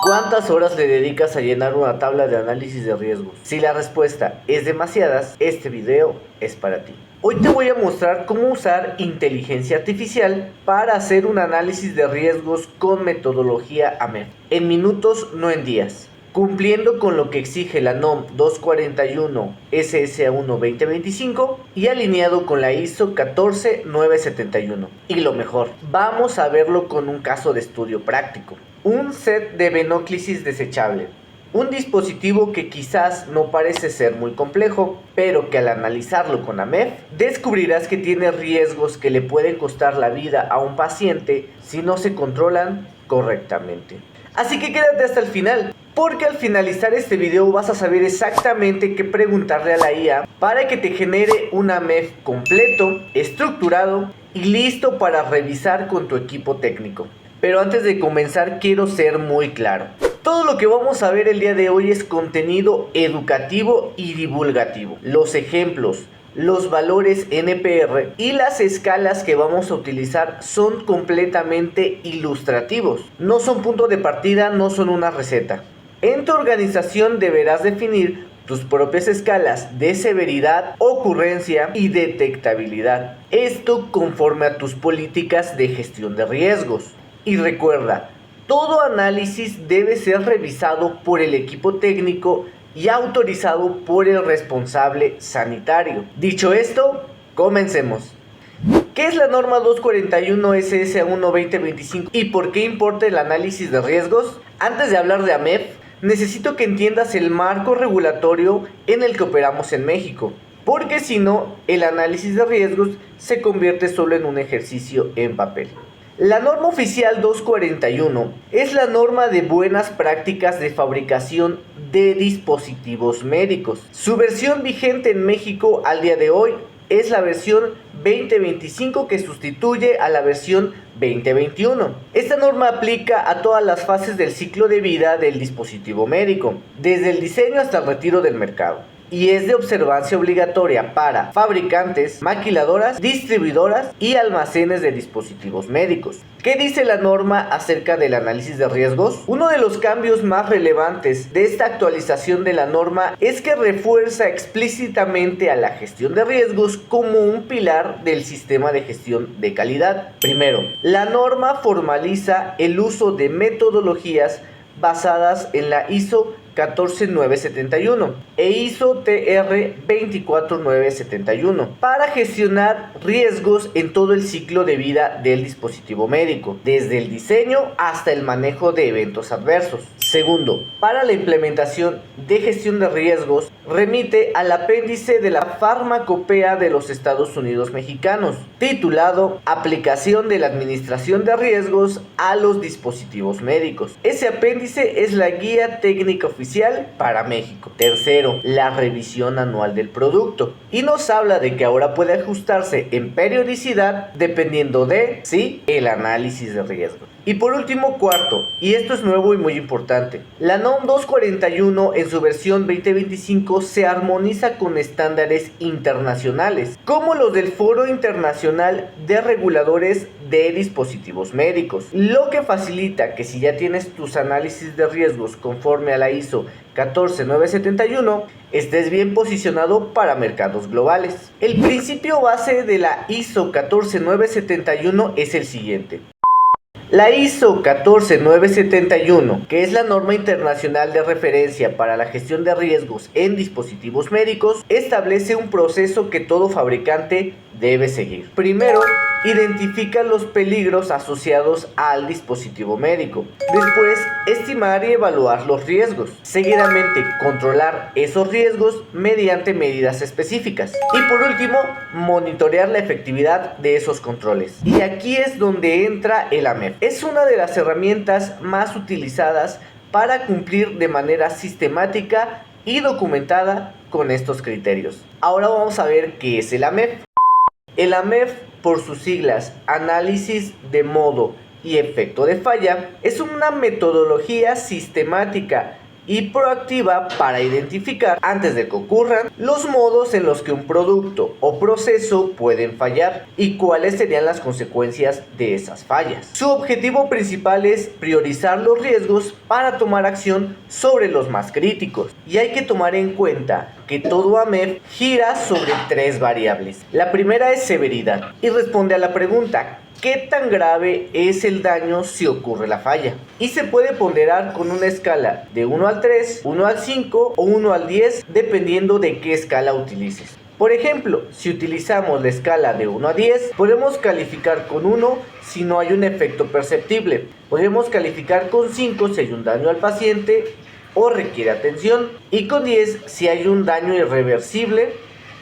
¿Cuántas horas le dedicas a llenar una tabla de análisis de riesgos? Si la respuesta es demasiadas, este video es para ti. Hoy te voy a mostrar cómo usar inteligencia artificial para hacer un análisis de riesgos con metodología AMEF, en minutos, no en días, cumpliendo con lo que exige la NOM 241 SSA1 2025 y alineado con la ISO 14971. Y lo mejor, vamos a verlo con un caso de estudio práctico. Un set de Venoclisis desechable. Un dispositivo que quizás no parece ser muy complejo, pero que al analizarlo con AMEF, descubrirás que tiene riesgos que le pueden costar la vida a un paciente si no se controlan correctamente. Así que quédate hasta el final, porque al finalizar este video vas a saber exactamente qué preguntarle a la IA para que te genere un AMEF completo, estructurado y listo para revisar con tu equipo técnico. Pero antes de comenzar quiero ser muy claro. Todo lo que vamos a ver el día de hoy es contenido educativo y divulgativo. Los ejemplos, los valores NPR y las escalas que vamos a utilizar son completamente ilustrativos. No son punto de partida, no son una receta. En tu organización deberás definir tus propias escalas de severidad, ocurrencia y detectabilidad. Esto conforme a tus políticas de gestión de riesgos. Y recuerda, todo análisis debe ser revisado por el equipo técnico y autorizado por el responsable sanitario. Dicho esto, comencemos. ¿Qué es la norma 241 SSA1 2025 y por qué importa el análisis de riesgos? Antes de hablar de AMEF, necesito que entiendas el marco regulatorio en el que operamos en México, porque si no, el análisis de riesgos se convierte solo en un ejercicio en papel. La norma oficial 241 es la norma de buenas prácticas de fabricación de dispositivos médicos. Su versión vigente en México al día de hoy es la versión 2025 que sustituye a la versión 2021. Esta norma aplica a todas las fases del ciclo de vida del dispositivo médico, desde el diseño hasta el retiro del mercado. Y es de observancia obligatoria para fabricantes, maquiladoras, distribuidoras y almacenes de dispositivos médicos. ¿Qué dice la norma acerca del análisis de riesgos? Uno de los cambios más relevantes de esta actualización de la norma es que refuerza explícitamente a la gestión de riesgos como un pilar del sistema de gestión de calidad. Primero, la norma formaliza el uso de metodologías basadas en la ISO 14971 e ISO TR 24971 para gestionar riesgos en todo el ciclo de vida del dispositivo médico, desde el diseño hasta el manejo de eventos adversos. Segundo, para la implementación de gestión de riesgos, remite al apéndice de la Farmacopea de los Estados Unidos mexicanos, titulado Aplicación de la Administración de Riesgos a los Dispositivos Médicos. Ese apéndice es la guía técnica oficial para México. Tercero, la revisión anual del producto. Y nos habla de que ahora puede ajustarse en periodicidad dependiendo de, sí, el análisis de riesgo. Y por último, cuarto, y esto es nuevo y muy importante, la NOM 241 en su versión 2025 se armoniza con estándares internacionales, como los del Foro Internacional de Reguladores de Dispositivos Médicos, lo que facilita que si ya tienes tus análisis de riesgos conforme a la ISO 14971, estés bien posicionado para mercados globales. El principio base de la ISO 14971 es el siguiente. La ISO 14971, que es la norma internacional de referencia para la gestión de riesgos en dispositivos médicos, establece un proceso que todo fabricante debe seguir. Primero, identifica los peligros asociados al dispositivo médico. Después, estimar y evaluar los riesgos. Seguidamente, controlar esos riesgos mediante medidas específicas. Y por último, monitorear la efectividad de esos controles. Y aquí es donde entra el AMEF. Es una de las herramientas más utilizadas para cumplir de manera sistemática y documentada con estos criterios. Ahora vamos a ver qué es el AMEF. El AMEF, por sus siglas, Análisis de Modo y Efecto de Falla, es una metodología sistemática y proactiva para identificar, antes de que ocurran, los modos en los que un producto o proceso pueden fallar y cuáles serían las consecuencias de esas fallas. Su objetivo principal es priorizar los riesgos para tomar acción sobre los más críticos, y hay que tomar en cuenta que todo AMEF gira sobre 3 variables. La primera es severidad y responde a la pregunta: ¿qué tan grave es el daño si ocurre la falla? Y se puede ponderar con una escala de 1 al 3, 1 al 5 o 1 al 10, dependiendo de qué escala utilices. Por ejemplo, si utilizamos la escala de 1 a 10, podemos calificar con 1 si no hay un efecto perceptible. Podemos calificar con 5 si hay un daño al paciente o requiere atención, y con 10 si hay un daño irreversible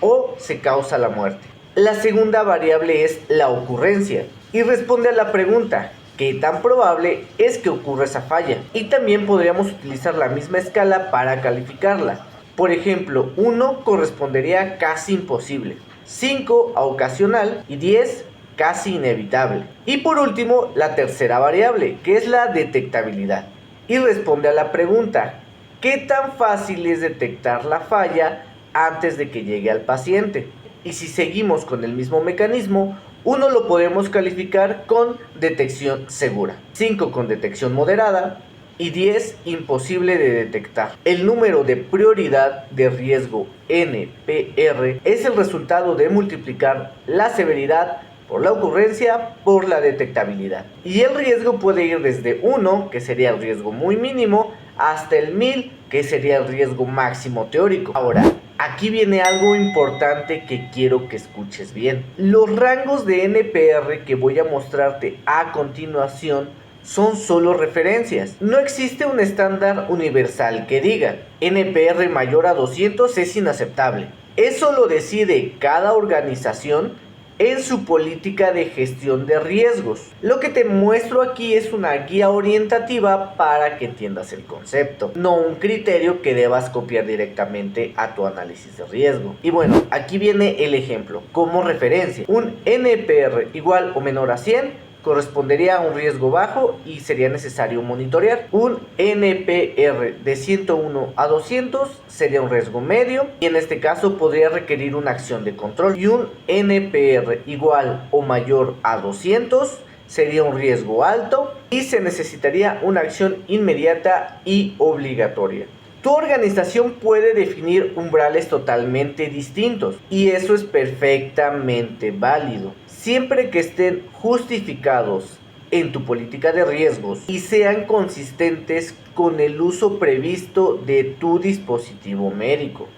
o se causa la muerte. La segunda variable es la ocurrencia y responde a la pregunta: ¿qué tan probable es que ocurra esa falla? Y también podríamos utilizar la misma escala para calificarla. Por ejemplo, 1 correspondería a casi imposible, 5 a ocasional y 10 casi inevitable. Y por último, la tercera variable, que es la detectabilidad, y responde a la pregunta: ¿qué tan fácil es detectar la falla antes de que llegue al paciente? Y si seguimos con el mismo mecanismo, 1 lo podemos calificar con detección segura, 5 con detección moderada y 10 imposible de detectar. El número de prioridad de riesgo NPR es el resultado de multiplicar la severidad por la ocurrencia por la detectabilidad. Y el riesgo puede ir desde 1, que sería el riesgo muy mínimo, hasta el 1000, que sería el riesgo máximo teórico. Ahora, aquí viene algo importante que quiero que escuches bien. Los rangos de NPR que voy a mostrarte a continuación son solo referencias. No existe un estándar universal que diga NPR mayor a 200 es inaceptable. Eso lo decide cada organización en su política de gestión de riesgos. Lo que te muestro aquí es una guía orientativa para que entiendas el concepto, no un criterio que debas copiar directamente a tu análisis de riesgo. Y bueno, aquí viene el ejemplo como referencia. Un NPR igual o menor a 100 correspondería a un riesgo bajo y sería necesario monitorear. Un NPR de 101 a 200 sería un riesgo medio y en este caso podría requerir una acción de control. Y un NPR igual o mayor a 200 sería un riesgo alto y se necesitaría una acción inmediata y obligatoria. Tu organización puede definir umbrales totalmente distintos y eso es perfectamente válido, siempre que estén justificados en tu política de riesgos y sean consistentes con el uso previsto de tu dispositivo médico.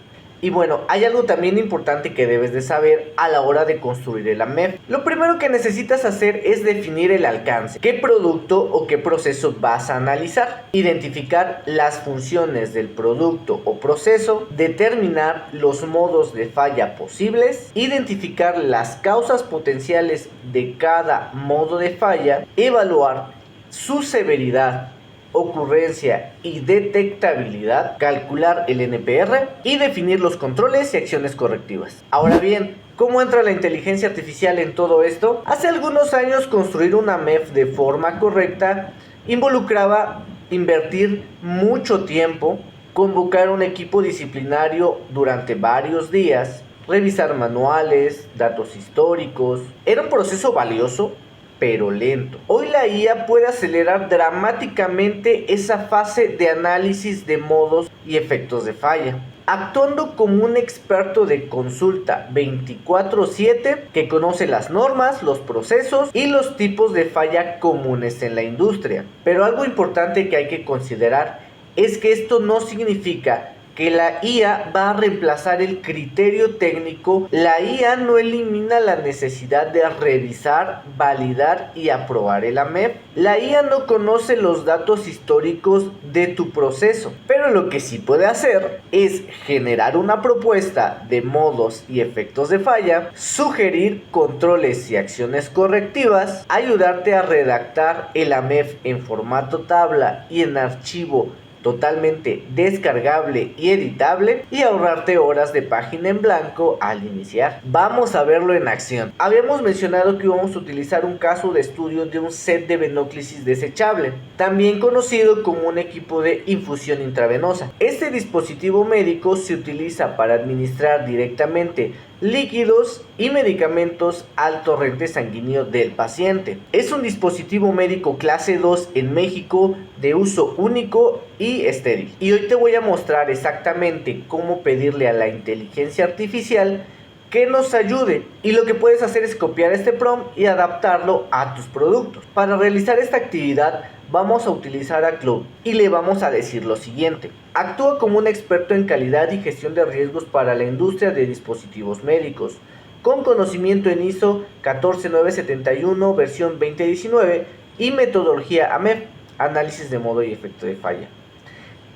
Y bueno, hay algo también importante que debes de saber a la hora de construir el AMEF. Lo primero que necesitas hacer es definir el alcance, qué producto o qué proceso vas a analizar, identificar las funciones del producto o proceso, determinar los modos de falla posibles, identificar las causas potenciales de cada modo de falla, evaluar su severidad, ocurrencia y detectabilidad, calcular el NPR y definir los controles y acciones correctivas. Ahora bien, ¿cómo entra la inteligencia artificial en todo esto? Hace algunos años construir una MEF de forma correcta involucraba invertir mucho tiempo, convocar un equipo disciplinario durante varios días, revisar manuales, datos históricos. Era un proceso valioso, pero lento. Hoy la IA puede acelerar dramáticamente esa fase de análisis de modos y efectos de falla, actuando como un experto de consulta 24/7 que conoce las normas, los procesos y los tipos de falla comunes en la industria. Pero algo importante que hay que considerar es que esto no significa que la IA va a reemplazar el criterio técnico. La IA no elimina la necesidad de revisar, validar y aprobar el AMEF. La IA no conoce los datos históricos de tu proceso, pero lo que sí puede hacer es generar una propuesta de modos y efectos de falla, sugerir controles y acciones correctivas, ayudarte a redactar el AMEF en formato tabla y en archivo totalmente descargable y editable y ahorrarte horas de página en blanco al iniciar. Vamos a verlo en acción. Habíamos mencionado que íbamos a utilizar un caso de estudio de un set de venóclisis desechable, también conocido como un equipo de infusión intravenosa. Este dispositivo médico se utiliza para administrar directamente líquidos y medicamentos al torrente sanguíneo del paciente. Es un dispositivo médico clase 2 en México de uso único y estéril. Y hoy te voy a mostrar exactamente cómo pedirle a la inteligencia artificial que nos ayude, y lo que puedes hacer es copiar este prompt y adaptarlo a tus productos. Para realizar esta actividad vamos a utilizar a Claude y le vamos a decir lo siguiente: actúa como un experto en calidad y gestión de riesgos para la industria de dispositivos médicos, con conocimiento en ISO 14971 versión 2019 y metodología AMEF, análisis de modo y efecto de falla.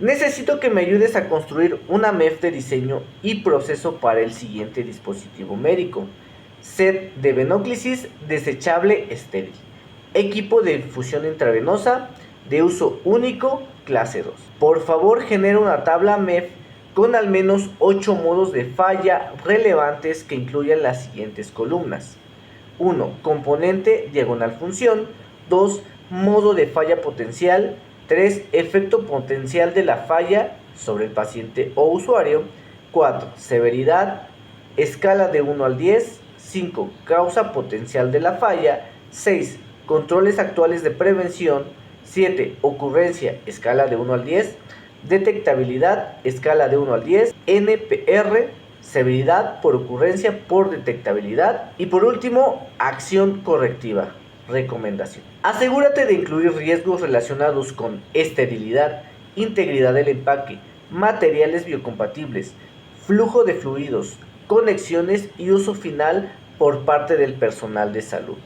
Necesito que me ayudes a construir una MEF de diseño y proceso para el siguiente dispositivo médico: set de venóclisis desechable estéril, equipo de infusión intravenosa de uso único clase 2. Por favor, genera una tabla MEF con al menos 8 modos de falla relevantes que incluyan las siguientes columnas: 1. Componente diagonal función. 2. Modo de falla potencial. 3. Efecto potencial de la falla sobre el paciente o usuario. 4. Severidad, escala de 1 al 10. 5. Causa potencial de la falla. 6. Controles actuales de prevención. 7. Ocurrencia, escala de 1 al 10. Detectabilidad, escala de 1 al 10. NPR, severidad por ocurrencia por detectabilidad. Y por último, acción correctiva. Recomendación: asegúrate de incluir riesgos relacionados con esterilidad, integridad del empaque, materiales biocompatibles, flujo de fluidos, conexiones y uso final por parte del personal de salud.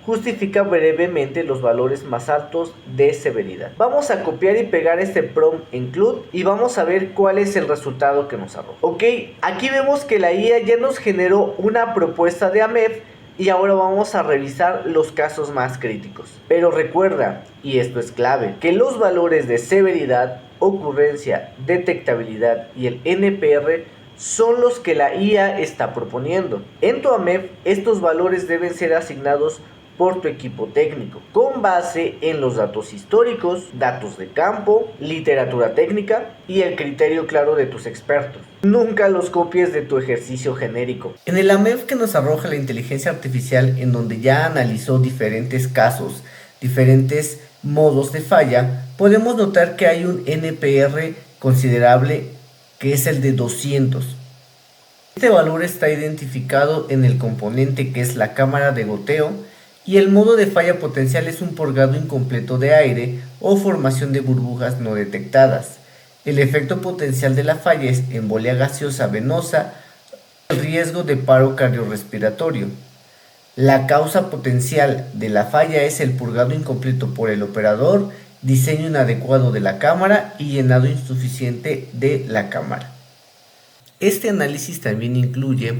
Justifica brevemente los valores más altos de severidad. Vamos a copiar y pegar este prompt en Claude y vamos a ver cuál es el resultado que nos arroja. Ok, aquí vemos que la IA ya nos generó una propuesta de AMEF y ahora vamos a revisar los casos más críticos. Pero recuerda, y esto es clave, que los valores de severidad, ocurrencia, detectabilidad y el NPR son los que la IA está proponiendo. En tu AMEF, estos valores deben ser asignados por tu equipo técnico, con base en los datos históricos, datos de campo, literatura técnica y el criterio claro de tus expertos. Nunca los copies de tu ejercicio genérico. En el AMEF que nos arroja la inteligencia artificial, en donde ya analizó diferentes casos, diferentes modos de falla, podemos notar que hay un NPR considerable que es el de 200. Este valor está identificado en el componente que es la cámara de goteo, y el modo de falla potencial es un purgado incompleto de aire o formación de burbujas no detectadas. El efecto potencial de la falla es embolia gaseosa venosa, el riesgo de paro cardiorrespiratorio. La causa potencial de la falla es el purgado incompleto por el operador, diseño inadecuado de la cámara y llenado insuficiente de la cámara. Este análisis también incluye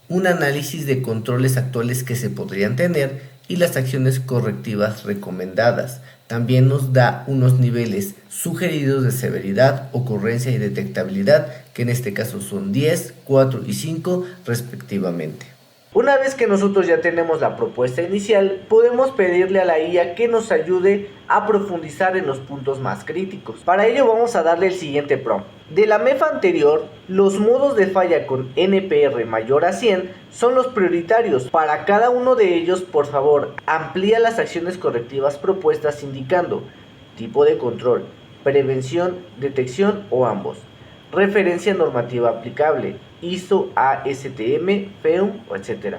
un análisis de controles actuales que se podrían tener y las acciones correctivas recomendadas. También nos da unos niveles sugeridos de severidad, ocurrencia y detectabilidad, que en este caso son 10, 4 y 5 respectivamente. Una vez que nosotros ya tenemos la propuesta inicial, podemos pedirle a la IA que nos ayude a profundizar en los puntos más críticos. Para ello vamos a darle el siguiente prompt. De la MEF anterior, los modos de falla con NPR mayor a 100 son los prioritarios. Para cada uno de ellos, por favor, amplía las acciones correctivas propuestas indicando tipo de control, prevención, detección o ambos. Referencia normativa aplicable, ISO, ASTM, FEUM, etc.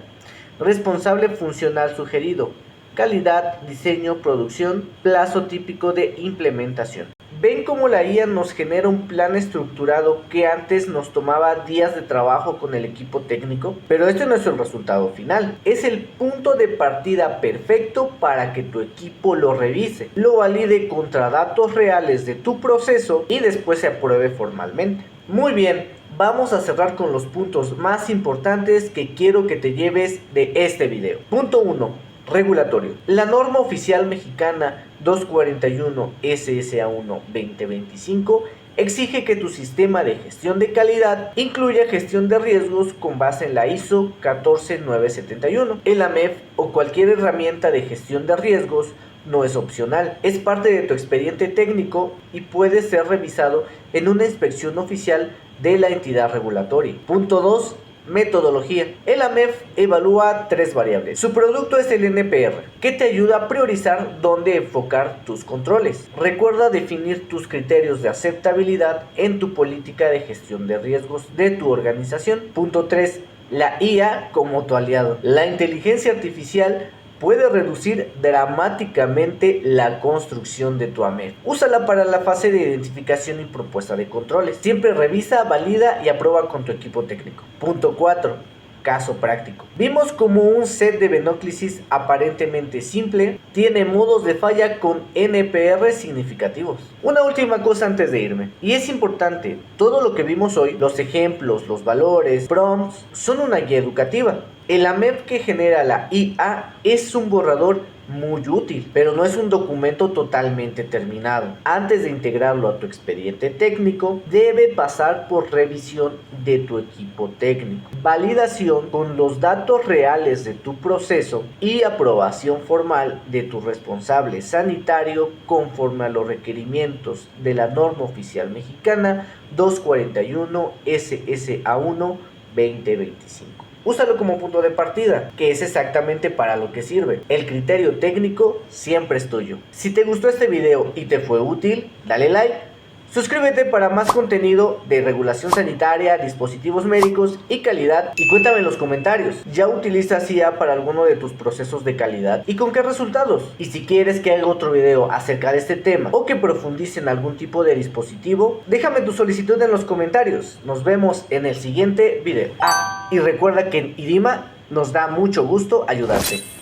Responsable funcional sugerido, calidad, diseño, producción, plazo típico de implementación. ¿Ven cómo la IA nos genera un plan estructurado que antes nos tomaba días de trabajo con el equipo técnico? Pero este no es el resultado final, es el punto de partida perfecto para que tu equipo lo revise, lo valide contra datos reales de tu proceso y después se apruebe formalmente. Muy bien, vamos a cerrar con los puntos más importantes que quiero que te lleves de este video. Punto 1. Regulatorio. La norma oficial mexicana 241 SSA1-2025 exige que tu sistema de gestión de calidad incluya gestión de riesgos con base en la ISO 14971. El AMEF o cualquier herramienta de gestión de riesgos no es opcional, es parte de tu expediente técnico y puede ser revisado en una inspección oficial de la entidad regulatoria. Punto 2. Metodología. El AMEF evalúa 3 variables. Su producto es el NPR, que te ayuda a priorizar dónde enfocar tus controles. Recuerda definir tus criterios de aceptabilidad en tu política de gestión de riesgos de tu organización. Punto 3. La IA como tu aliado. La inteligencia artificial puede reducir dramáticamente la construcción de tu AMEF. Úsala para la fase de identificación y propuesta de controles. Siempre revisa, valida y aprueba con tu equipo técnico. Punto 4. Caso práctico. Vimos como un set de Venoclisis aparentemente simple tiene modos de falla con NPR significativos. Una última cosa antes de irme, y es importante, todo lo que vimos hoy, los ejemplos, los valores, prompts, son una guía educativa. El AMEF que genera la IA es un borrador muy útil, pero no es un documento totalmente terminado. Antes de integrarlo a tu expediente técnico, debe pasar por revisión de tu equipo técnico, validación con los datos reales de tu proceso y aprobación formal de tu responsable sanitario conforme a los requerimientos de la norma oficial mexicana 241 SSA1 2025. Úsalo como punto de partida, que es exactamente para lo que sirve. El criterio técnico siempre es tuyo. Si te gustó este video y te fue útil, dale like. Suscríbete para más contenido de regulación sanitaria, dispositivos médicos y calidad. Y cuéntame en los comentarios, ¿ya utilizas IA para alguno de tus procesos de calidad? ¿Y con qué resultados? Y si quieres que haga otro video acerca de este tema o que profundice en algún tipo de dispositivo, déjame tu solicitud en los comentarios. Nos vemos en el siguiente video. Y recuerda que en IDIMA nos da mucho gusto ayudarte.